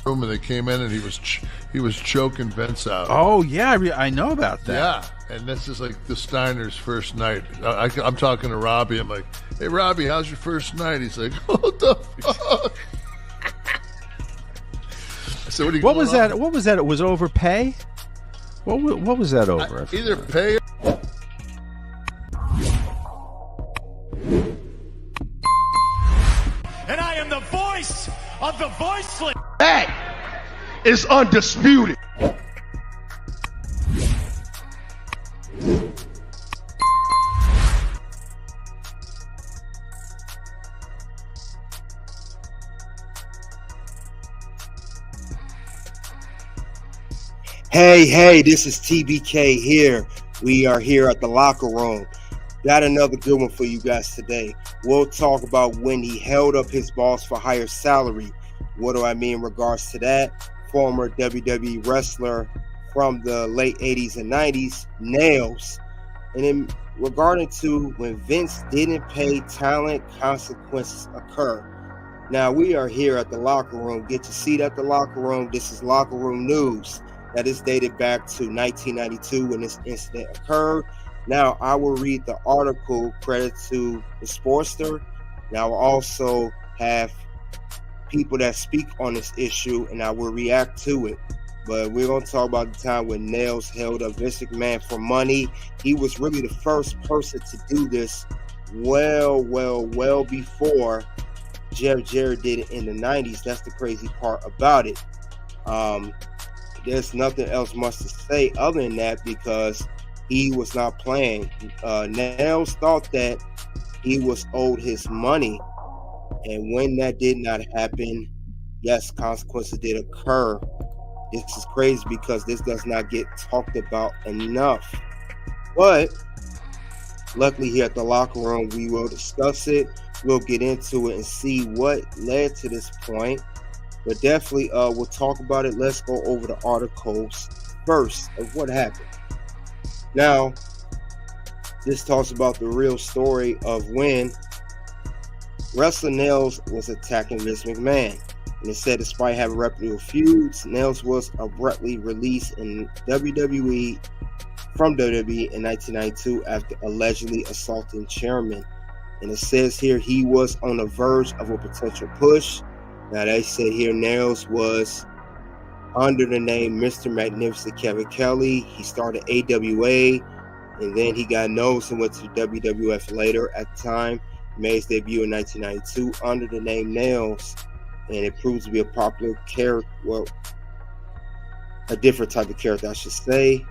room and they came in and he was choking Vince out. Oh yeah, I know about that. Yeah, and this is like the Steiner's first night. I'm talking to Robbie. I'm like, "Hey Robbie, how's your first night?" He's like, "What the fuck?" I said, What was that? What was that? It was overpay. What was that over? Either pay. And I am the voice of the voiceless. That is undisputed. Hey, this is TBK here. We are here at the locker room. Got another good one for you guys today. We'll talk about when he held up his boss for higher salary. What do I mean in regards to that? Former WWE wrestler from the late 80s and 90s, Nailz. And in regarding to when Vince didn't pay talent, consequences occur. Now, we are here at the locker room. Get your seat at the locker room. This is Locker Room News. That is dated back to 1992 when this incident occurred. Now, I will read the article, credit to the Sportster. Now, I will also have people that speak on this issue, and I will react to it. But we're going to talk about the time when Nailz held up Vince McMahon for money. He was really the first person to do this well before Jeff Jarrett did it in the 90s. That's the crazy part about it. There's nothing else much to say other than that because he was not playing. Nailz thought that he was owed his money. And when that did not happen, yes, consequences did occur. This is crazy because this does not get talked about enough. But luckily here at the locker room, we will discuss it. We'll get into it and see what led to this point. But definitely we'll talk about it. Let's go over the articles first of what happened. Now, this talks about the real story of when wrestler Nailz was attacking Vince McMahon. And it said despite having reputable feuds, Nailz was abruptly released in WWE from WWE in 1992 after allegedly assaulting chairman. And it says here he was on the verge of a potential push. Now they said here Nailz was under the name Mr. Magnificent Kevin Kelly. He started AWA and then he got noticed and went to WWF later at the time. He made his debut in 1992 under the name Nailz, and it proves to be a popular character, well, a different type of character I should say.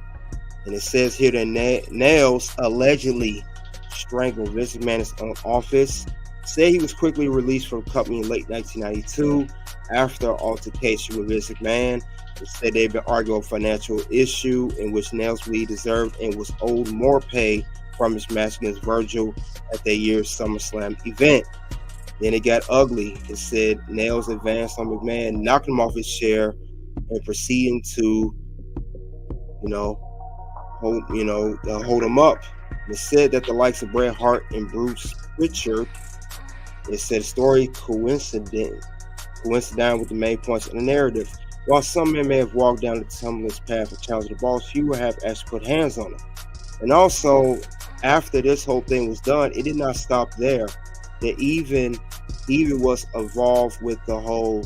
And it says here that Nailz allegedly strangled Vince McMahon's own office. Said he was quickly released from the company in late 1992 after an altercation with Vince McMahon. It said they'd been arguing a financial issue in which Nailz really deserved and was owed more pay from his match against Verge at their year's SummerSlam event. Then it got ugly. It said Nailz advanced on McMahon, knocked him off his chair, and proceeding to, hold him up. It said that the likes of Bret Hart and Bruce Pritchard, it said story coincident with the main points of the narrative. While some men may have walked down the tumultuous path of challenging the boss, few have actually put hands on him. And also, after this whole thing was done, it did not stop there. That even was involved with the whole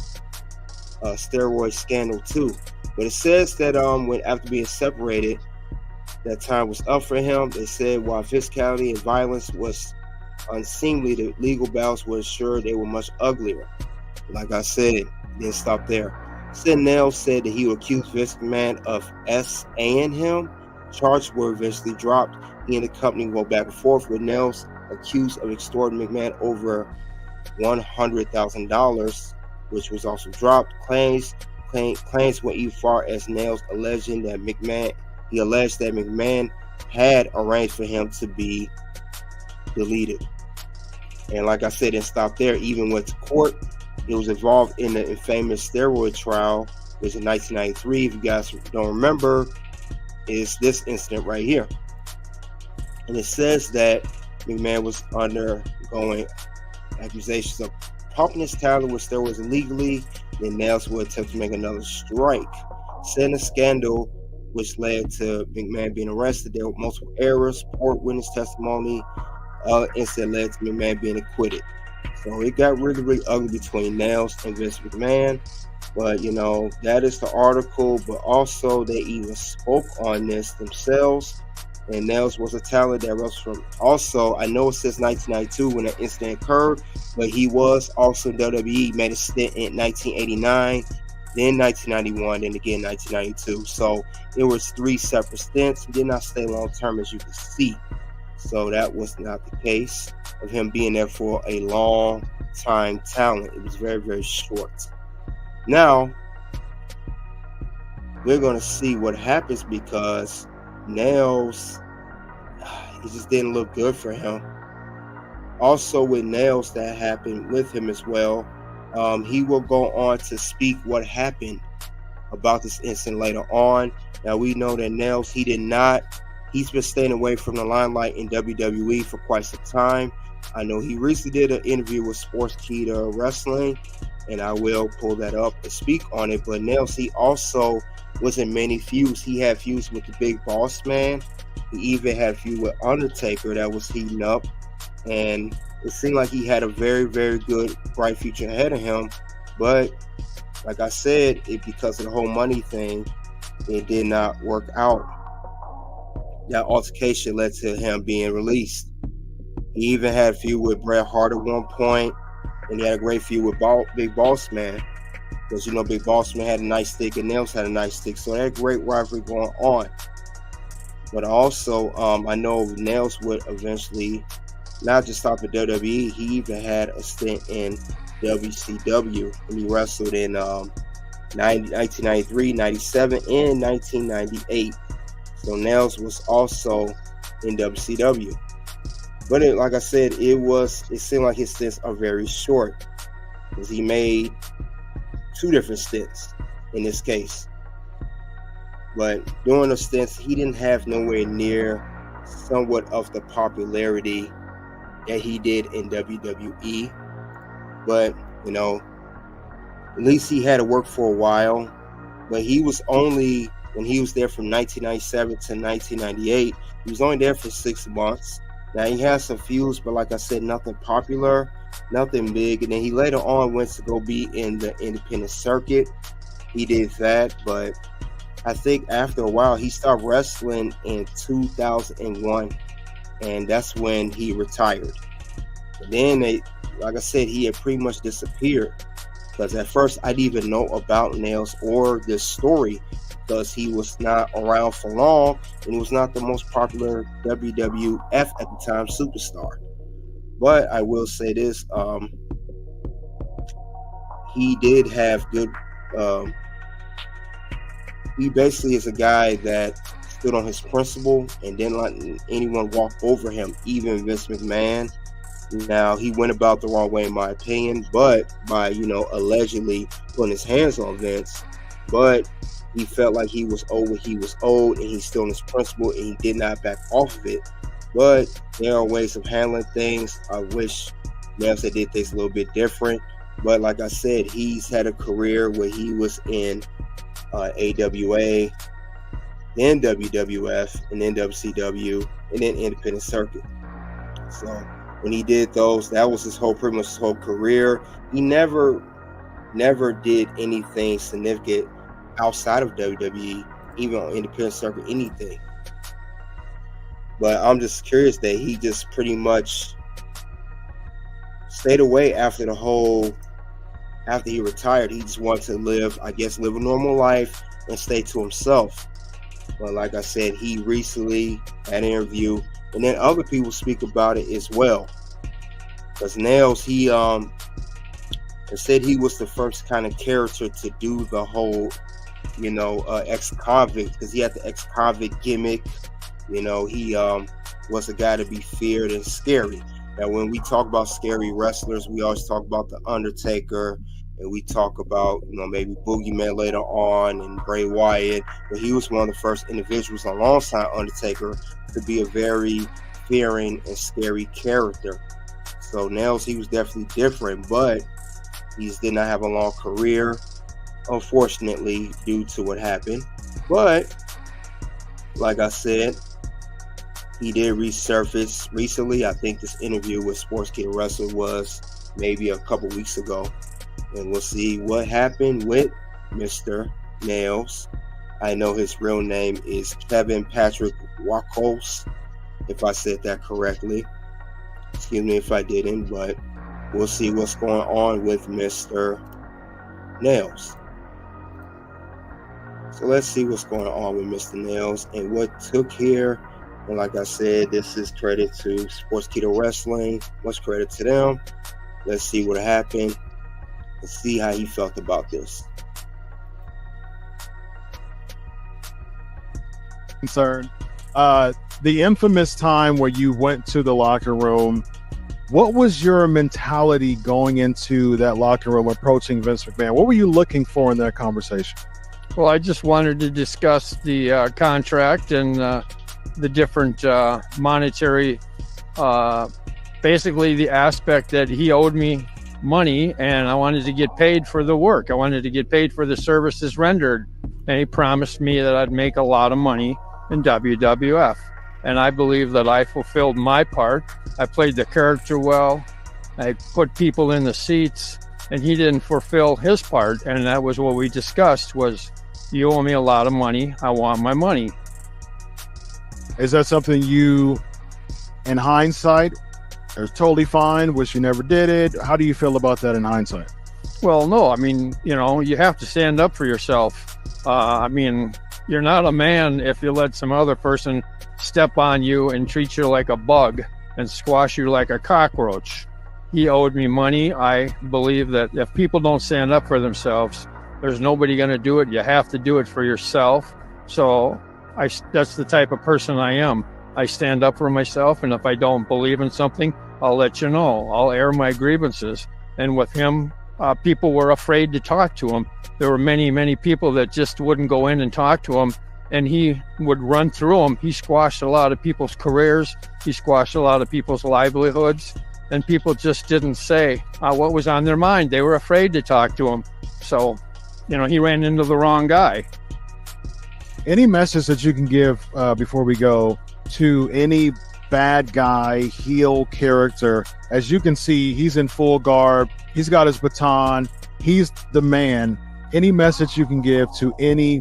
steroid scandal too. But it says that when after being separated, that time was up for him. They said while physicality and violence was unseemly, the legal battles were assured they were much uglier. Like I said, didn't stop there. Nailz said that he would accuse Vince McMahon of S.A.ing him. Charges were eventually dropped. He and the company go back and forth with Nailz accused of extorting McMahon over $100,000, which was also dropped. Claims went even far as Nailz alleging that McMahon had arranged for him to be deleted. And like I said, didn't stop there. Even went to court. It was involved in the infamous steroid trial, which in 1993, if you guys don't remember, is this incident right here. And it says that McMahon was undergoing accusations of pumping his talent with steroids illegally. Then Nailz would attempt to make another strike. Setting a scandal which led to McMahon being arrested. There were multiple errors, poor witness testimony, instead led to McMahon being acquitted. So it got really, really ugly between Nailz and Vince McMahon. But, that is the article. But also, they even spoke on this themselves. And Nailz was a talent that was from. Also, I know it says 1992 when that incident occurred, but he was also WWE, made a stint in 1989, then 1991, and again 1992. So it was 3 separate stints. He did not stay long term, as you can see. So that was not the case of him being there for a long time talent. It was very, very short. Now, we're going to see what happens because Nailz, it just didn't look good for him. Also with Nailz, that happened with him as well. He will go on to speak what happened about this incident later on. Now we know that Nailz, he's been staying away from the limelight in WWE for quite some time. I know he recently did an interview with Sportskeeda Wrestling, and I will pull that up and speak on it. But Nailz, he also was in many feuds. He had feuds with the Big Boss Man. He even had a feud with Undertaker that was heating up. And it seemed like he had a very, very good, bright future ahead of him. But like I said, because of the whole money thing, it did not work out. That altercation led to him being released. He even had a feud with Bret Hart at one point, and he had a great feud with Big Boss Man. Because, Big Boss Man had a Nightstick and Nailz had a Nightstick. So they had a great rivalry going on. But also, I know Nailz would eventually not just stop at WWE. He even had a stint in WCW, and he wrestled in 1993, 97, and 1998. So Nailz was also in WCW. But like I said, it seemed like his stints are very short, because he made 2 different stints in this case. But during the stints, he didn't have nowhere near somewhat of the popularity that he did in WWE. But, at least he had to work for a while. But he was only, when he was there from 1997 to 1998, he was only there for 6 months. Now, he had some feuds, but like I said, nothing popular, nothing big. And then he later on went to go be in the independent circuit. He did that, but I think after a while, he stopped wrestling in 2001, and that's when he retired. And then, like I said, he had pretty much disappeared, because at first I didn't even know about Nailz or this story, because he was not around for long, and he was not the most popular WWF at the time superstar. But I will say this, he did have good, he basically is a guy that stood on his principle and didn't let anyone walk over him, even Vince McMahon. Now, he went about the wrong way, in my opinion, but by, allegedly putting his hands on Vince. But he felt like he was owed what he was owed, and he stood on his principle, and he did not back off of it. But there are ways of handling things. I wish Nailz did things a little bit different. But like I said, he's had a career where he was in AWA, then WWF, and then WCW, and then independent circuit. So when he did those, that was pretty much his whole career. He never did anything significant outside of WWE, even on independent circuit, anything. But I'm just curious that he just pretty much stayed away after he retired. He just wanted to live a normal life and stay to himself. But like I said, he recently had an interview, and then other people speak about it as well. Because Nailz, he said he was the first kind of character to do the whole, ex-convict, because he had the ex-convict gimmick. He was a guy to be feared and scary. Now, when we talk about scary wrestlers, we always talk about the Undertaker, and we talk about, maybe Boogeyman later on, and Bray Wyatt. But he was one of the first individuals alongside Undertaker to be a very fearing and scary character. So Nailz, he was definitely different. But He did not have a long career, unfortunately, due to what happened. But, like I said, he did resurface recently. I think this interview with Sportskeeda Wrestling was maybe a couple weeks ago. And we'll see what happened with Mr. Nailz. I know his real name is Kevin Patrick Wakos, if I said that correctly. Excuse me if I didn't, but we'll see what's going on with Mr. Nailz. So let's see what's going on with Mr. Nailz and what took here. And like I said, this is credit to Sportskeeda Wrestling. Much credit to them. Let's see what happened and see how he felt about this. Concern. The infamous time where you went to the locker room, what was your mentality going into that locker room approaching Vince McMahon? What were you looking for in that conversation? Well, I just wanted to discuss the contract and the different monetary, basically the aspect that he owed me money, and I wanted to get paid for the work. I wanted to get paid for the services rendered, and he promised me that I'd make a lot of money in WWF. And I believe that I fulfilled my part. I played the character well. I put people in the seats, and he didn't fulfill his part. And that was what we discussed was, you owe me a lot of money. I want my money. Is that something you, in hindsight, are totally fine, wish you never did it? How do you feel about that in hindsight? Well, no, I mean, you have to stand up for yourself. I mean, you're not a man if you let some other person step on you and treat you like a bug and squash you like a cockroach. He owed me money. I believe that if people don't stand up for themselves, there's nobody going to do it. You have to do it for yourself. So that's the type of person I am. I stand up for myself, and if I don't believe in something, I'll let you know. I'll air my grievances. And with him, people were afraid to talk to him. There were many, many people that just wouldn't go in and talk to him, and he would run through them. He squashed a lot of people's careers. He squashed a lot of people's livelihoods, and people just didn't say what was on their mind. They were afraid to talk to him. So, he ran into the wrong guy. Any message that you can give before we go to any bad guy, heel character? As you can see, he's in full garb. He's got his baton. He's the man. Any message you can give to any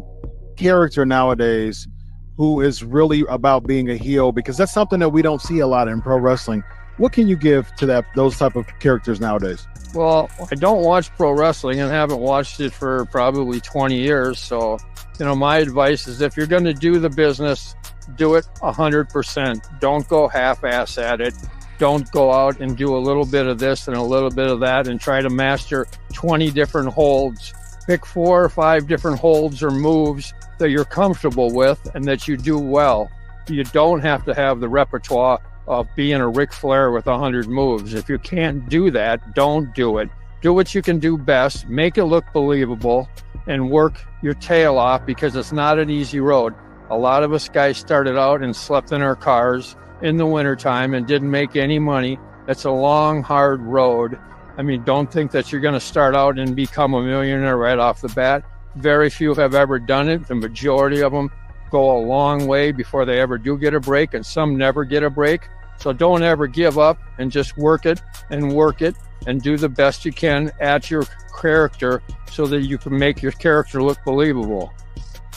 character nowadays who is really about being a heel? Because that's something that we don't see a lot in pro wrestling. What can you give to those type of characters nowadays? Well, I don't watch pro wrestling and haven't watched it for probably 20 years. So, my advice is if you're going to do the business, do it 100%. Don't go half-ass at it. Don't go out and do a little bit of this and a little bit of that and try to master 20 different holds. Pick 4 or 5 different holds or moves that you're comfortable with and that you do well. You don't have to have the repertoire of being a Ric Flair with 100 moves. If you can't do that, don't do it. Do what you can do best, make it look believable, and work your tail off, because it's not an easy road. A lot of us guys started out and slept in our cars in the wintertime and didn't make any money. It's a long, hard road. I mean, don't think that you're going to start out and become a millionaire right off the bat. Very few have ever done it. The majority of them go a long way before they ever do get a break, and some never get a break. So don't ever give up, and just work it and do the best you can at your character so that you can make your character look believable.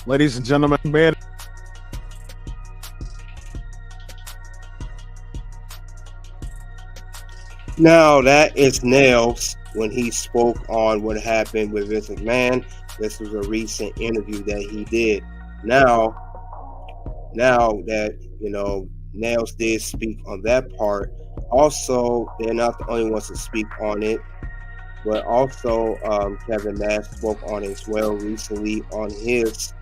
Ladies and gentlemen, man. Now, that is Nailz when he spoke on what happened with Vince McMahon. This was a recent interview that he did. Now that, Nailz did speak on that part. Also, they're not the only ones to speak on it, but also Kevin Nash spoke on it as well recently on his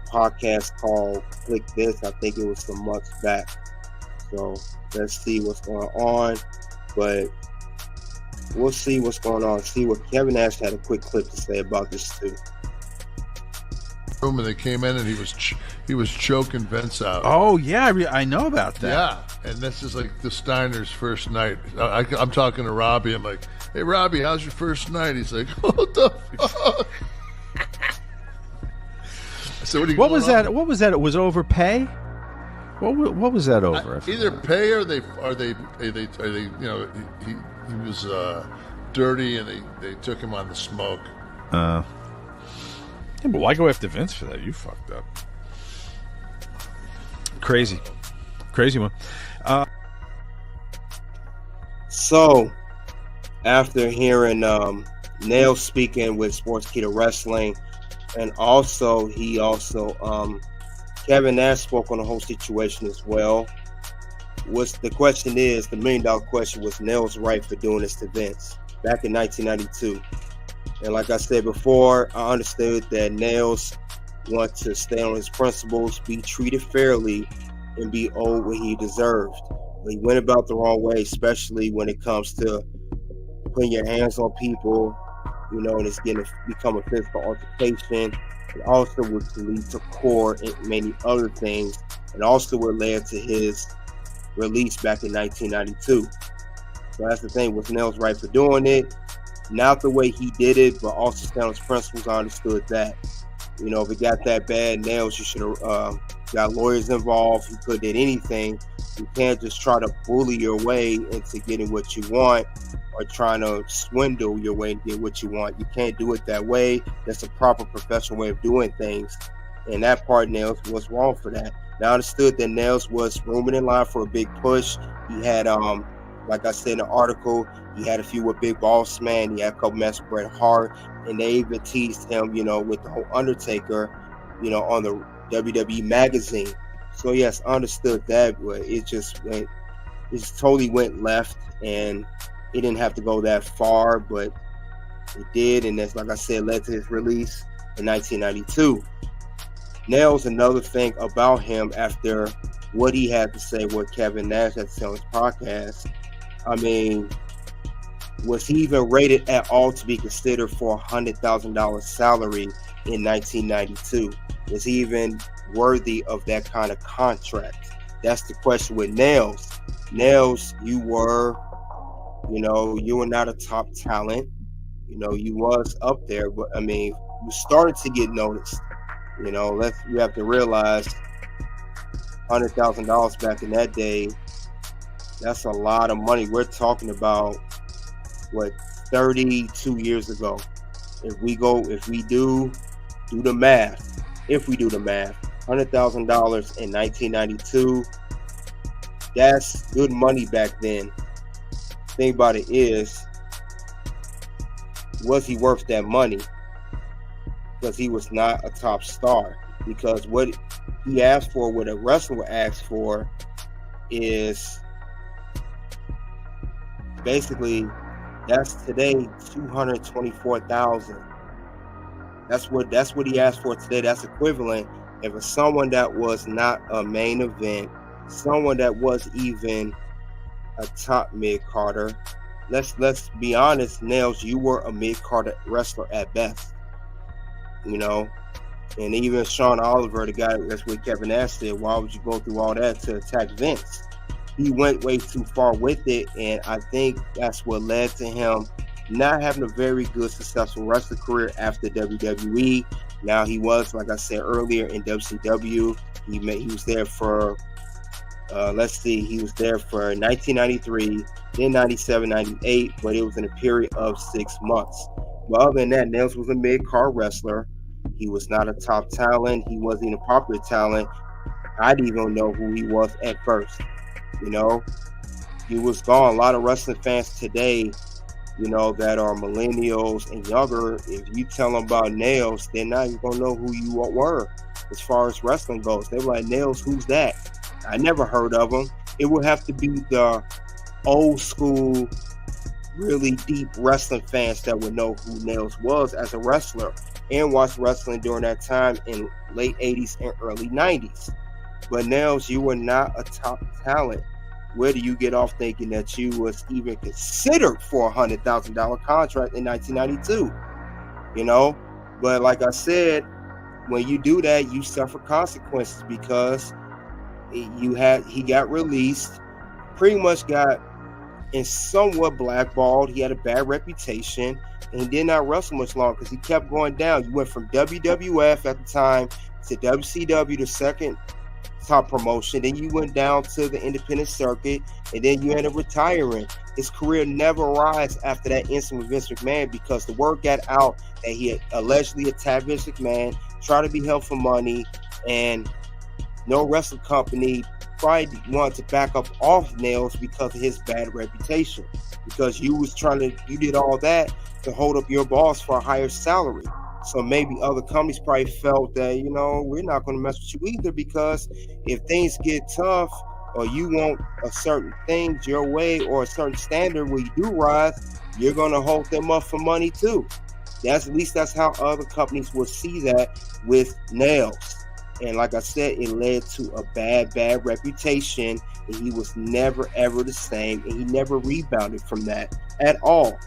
podcast called Click This. I think it was some months back. So let's see what's going on. But we'll see what's going on. See what Kevin Nash had a quick clip to say about this too. Room and they came in and he was choking Vince out. Oh yeah, I know about that. Yeah, and this is like the Steiner's first night. I'm talking to Robbie. I'm like, hey, Robbie, how's your first night? He's like, what the fuck? I said, what was that? What was that? It was overpay. What was that over? Either pay or they you know, he was dirty and they took him on the smoke. Yeah, but why go after Vince for that? You fucked up. Crazy one. So, after hearing Nailz speaking with Sportskeeda Wrestling, and also Kevin Nash spoke on the whole situation as well. The question is, the $1 million question, was Nailz right for doing this to Vince back in 1992? And like I said before, I understood that Nailz wanted to stay on his principles, be treated fairly, and be owed what he deserved. But he went about the wrong way, especially when it comes to putting your hands on people, you know, and it's become a physical altercation. It also would lead to court and many other things, and also what led to his release back in 1992. So that's the thing, was Nailz right for doing it? Not the way he did it, but also stay on his principles. I understood that. You know, if it got that bad, Nailz, you should have got lawyers involved. You could have did anything. You can't just try to bully your way into getting what you want, or trying to swindle your way to get what you want. You can't do it that way. That's a proper professional way of doing things. And that part, Nailz was wrong for that. Now, I understood that Nailz was rooming in line for a big push. He had, like I said in the article, he had a few with Big Boss Man. He had a couple matches with Bret Hart. And they even teased him, you know, with the whole Undertaker, you know, on the WWE magazine. So, yes, I understood that, but it just totally went left, and it didn't have to go that far, but it did. And that's, like I said, led to his release in 1992. Nailz, another thing about him after what he had to say, what Kevin Nash had to say on his podcast, I mean, was he even rated at all to be considered for a $100,000 salary in 1992? Was he even worthy of that kind of contract? That's the question with Nailz. Nailz, you were not a top talent. You know, you was up there, but I mean, you started to get noticed. You know, you have to realize $100,000 back in that day, that's a lot of money. We're talking about, 32 years ago. If we do the math, $100,000 in 1992, that's good money back then. The thing about it is, was he worth that money? Because he was not a top star. Because what he asked for, what a wrestler would ask for, is basically, that's today $224,000. That's what he asked for today. That's equivalent. If it's someone that was not a main event, someone that was even a top mid-carder, let's be honest, Nailz, you were a mid-carder wrestler at best. You know, and even Sean Oliver, the guy that's with Kevin Nash, said, why would you go through all that to attack Vince? He went way too far with it, and I think that's what led to him not having a very good, successful wrestling career after WWE. Now, he was, like I said earlier, in WCW. He was there for, he was there for 1993, then 97, 98, but it was in a period of 6 months. But other than that, Nailz was a mid-card wrestler. He was not a top talent. He wasn't even a popular talent. I didn't even know who he was at first. You know, he was gone. A lot of wrestling fans today, you know, that are millennials and younger, if you tell them about Nailz, they're not even going to know who you were as far as wrestling goes. They were like, Nailz, who's that? I never heard of him. It would have to be the old school, really deep wrestling fans that would know who Nailz was as a wrestler and watched wrestling during that time in late 80s and early 90s. But Nailz, you were not a top talent. Where do you get off thinking that you was even considered for a $100,000 contract in 1992? You know, but like I said, when you do that, you suffer consequences, because he got released, pretty much got and somewhat blackballed. He had a bad reputation, and he did not wrestle much longer because he kept going down. You went from WWF at the time to WCW, the second top promotion. Then you went down to the independent circuit, and then you ended up retiring. His career never rise after that incident with Vince McMahon because the word got out that he had allegedly attacked Vince McMahon, tried to be held for money, and no wrestling company probably wanted to back up off Nailz because of his bad reputation. Because you did all that to hold up your boss for a higher salary. So maybe other companies probably felt that, we're not going to mess with you either, because if things get tough or you want a certain things your way or a certain standard where you do rise, you're going to hold them up for money too. At least that's how other companies will see that with Nailz. And like I said, it led to a bad reputation, and he was never, ever the same, and he never rebounded from that at all.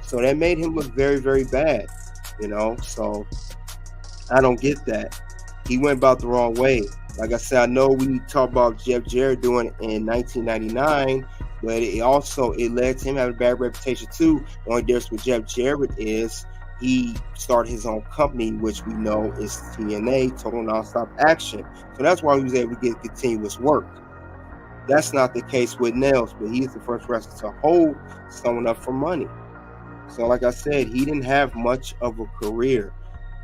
So that made him look very, very bad, So I don't get that. He went about the wrong way. Like I said, I know we talked about Jeff Jarrett doing it in 1999, but it led to him having a bad reputation too. The only difference with Jeff Jarrett is he started his own company, which we know is TNA, Total Nonstop Action. So that's why he was able to get continuous work. That's not the case with Nailz, but he's the first wrestler to hold someone up for money. So like I said, he didn't have much of a career.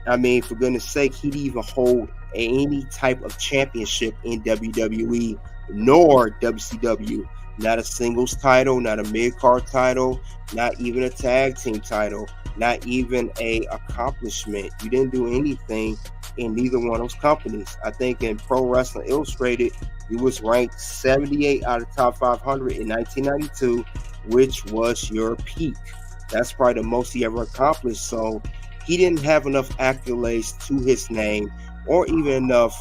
I mean, for goodness sake, he didn't even hold any type of championship in WWE nor WCW. Not a singles title, not a mid-card title, not even a tag team title, not even a accomplishment. You didn't do anything in neither one of those companies. I think in Pro Wrestling Illustrated, he was ranked 78 out of top 500 in 1992, which was your peak. That's probably the most he ever accomplished. So he didn't have enough accolades to his name or even enough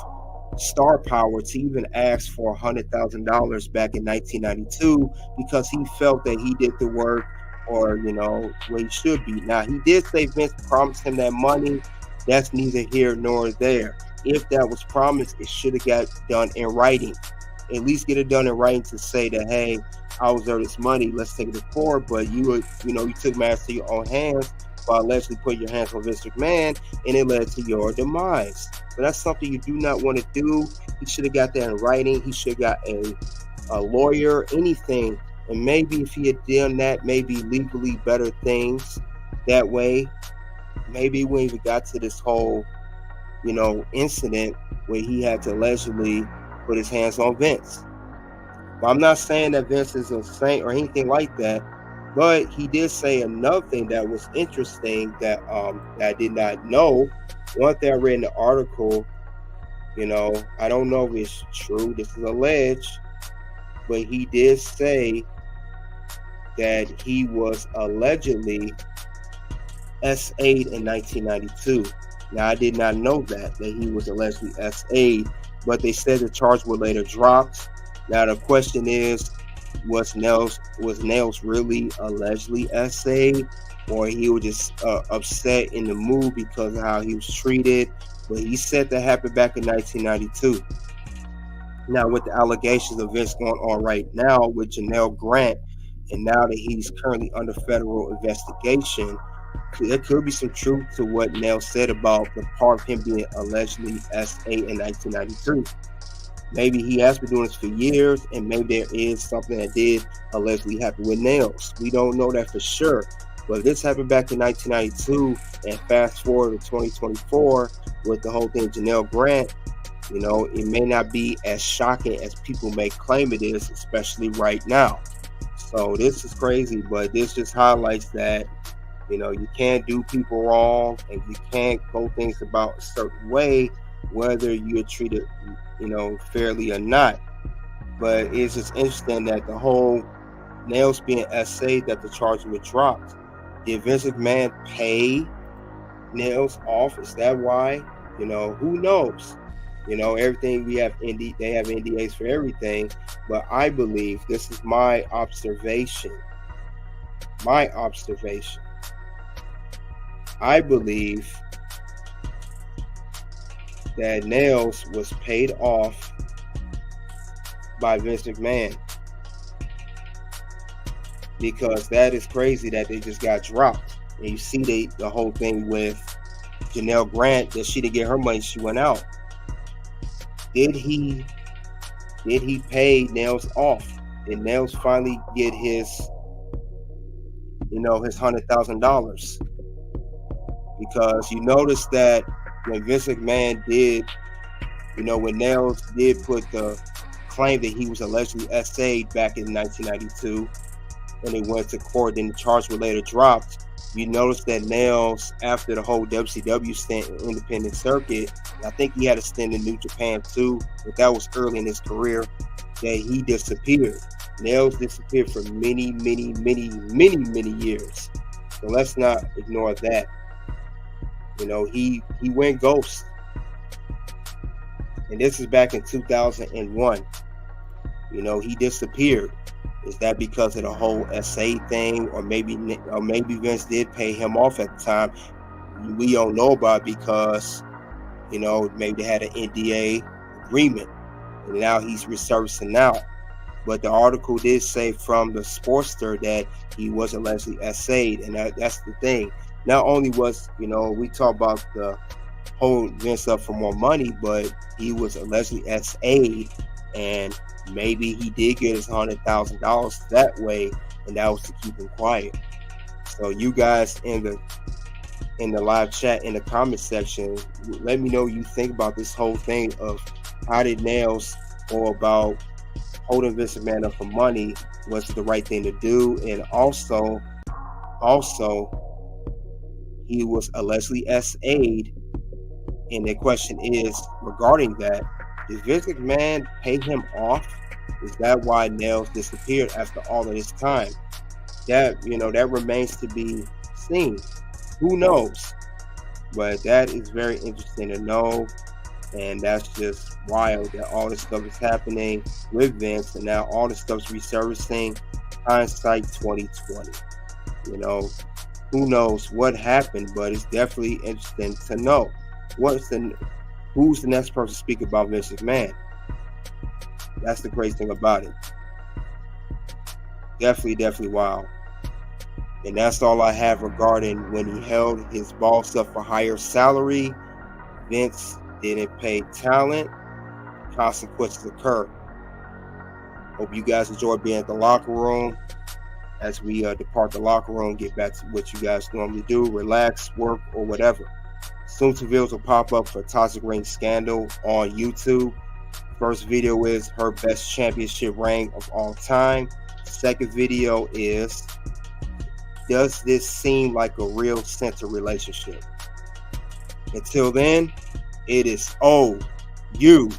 star power to even ask for $100,000 back in 1992 because he felt that he did the work or, where he should be. Now, he did say Vince promised him that money. That's neither here nor there. If that was promised, it should have got done in writing. At least get it done in writing to say that, hey, I was owed this money. Let's take it to court. But you took matters to your own hands by allegedly putting your hands on Vince McMahon, and it led to your demise. So that's something you do not want to do. He should have got that in writing. He should have got a lawyer, anything. And maybe if he had done that, maybe legally better things that way, maybe we even got to this whole, incident where he had to allegedly put his hands on Vince. But I'm not saying that Vince is a saint or anything like that, but he did say another thing that was interesting that I did not know. One thing I read in the article, I don't know if it's true, this is alleged, but he did say that he was allegedly SA'd in 1992. Now, I did not know that he was allegedly SA'd, but they said the charge were later dropped. Now, the question is, was Nailz really allegedly SA'd, or he was just upset in the mood because of how he was treated? But he said that happened back in 1992. Now, with the allegations of Vince going on right now with Janelle Grant, and now that he's currently under federal investigation, there could be some truth to what Nailz said about the part of him being allegedly SA in 1992. Maybe he has been doing this for years, and maybe there is something that did allegedly happen with Nailz. We don't know that for sure. But this happened back in 1992, and fast forward to 2024 with the whole thing Janelle Grant, it may not be as shocking as people may claim it is, especially right now. So this is crazy, but this just highlights that, you can't do people wrong, and you can't go things about a certain way, whether you're treated, fairly or not. But it's just interesting that the whole Nailz being SA, that the charges were dropped. Did Vince McMahon pay Nailz off? Is that why? Who knows? Everything they have NDAs for everything. But I believe, this is my observation. I believe that Nailz was paid off by Vince McMahon. because that is crazy that they just got dropped. And you see the whole thing with Janelle Grant, that she didn't get her money, she went out. Did he pay Nailz off? Did Nailz finally get his $100,000? Because you notice that when Vince McMahon did, when Nailz did put the claim that he was allegedly SA'd back in 1992, and they went to court, then the charge were later dropped. You notice that Nailz, after the whole WCW stint in independent circuit, I think he had a stint in New Japan too, but that was early in his career, that he disappeared. Nailz disappeared for many, many, many, many, many years. So let's not ignore that. He went ghost. And this is back in 2001. He disappeared. Is that because of the whole SA thing, or maybe Vince did pay him off at the time? We don't know about it because, maybe they had an NDA agreement, and now he's resurfacing out. But the article did say from the Sportster that he was allegedly SA'd, and that's the thing. Not only was, we talk about the whole Vince up for more money, but he was allegedly SA'd, and maybe he did get his $100,000 that way, and that was to keep him quiet. So you guys in the live chat, in the comment section, let me know what you think about this whole thing of how did Nailz go about holding Vince McMahon up for money? Was it the right thing to do? And also he was allegedly SA'd, and the question is regarding that, did Vince McMahon pay him off? Is that why Nailz disappeared after all of this time? That remains to be seen. Who knows? But that is very interesting to know, and that's just wild that all this stuff is happening with Vince, and now all this stuff's resurfacing. Hindsight 2020. Who knows what happened? But it's definitely interesting to know who's the next person to speak about Vince McMahon. That's the crazy thing about it. Definitely wild. And that's all I have regarding when he held his boss up for higher salary. Vince didn't pay talent. Consequences occur. Hope you guys enjoy being at the locker room. As we depart the locker room, get back to what you guys normally do, relax, work, or whatever. Soon reveals will pop up for Toxic Ring Scandal on YouTube. First video is her best championship reign of all time. Second video is, does this seem like a real center relationship? Until then, it is OU.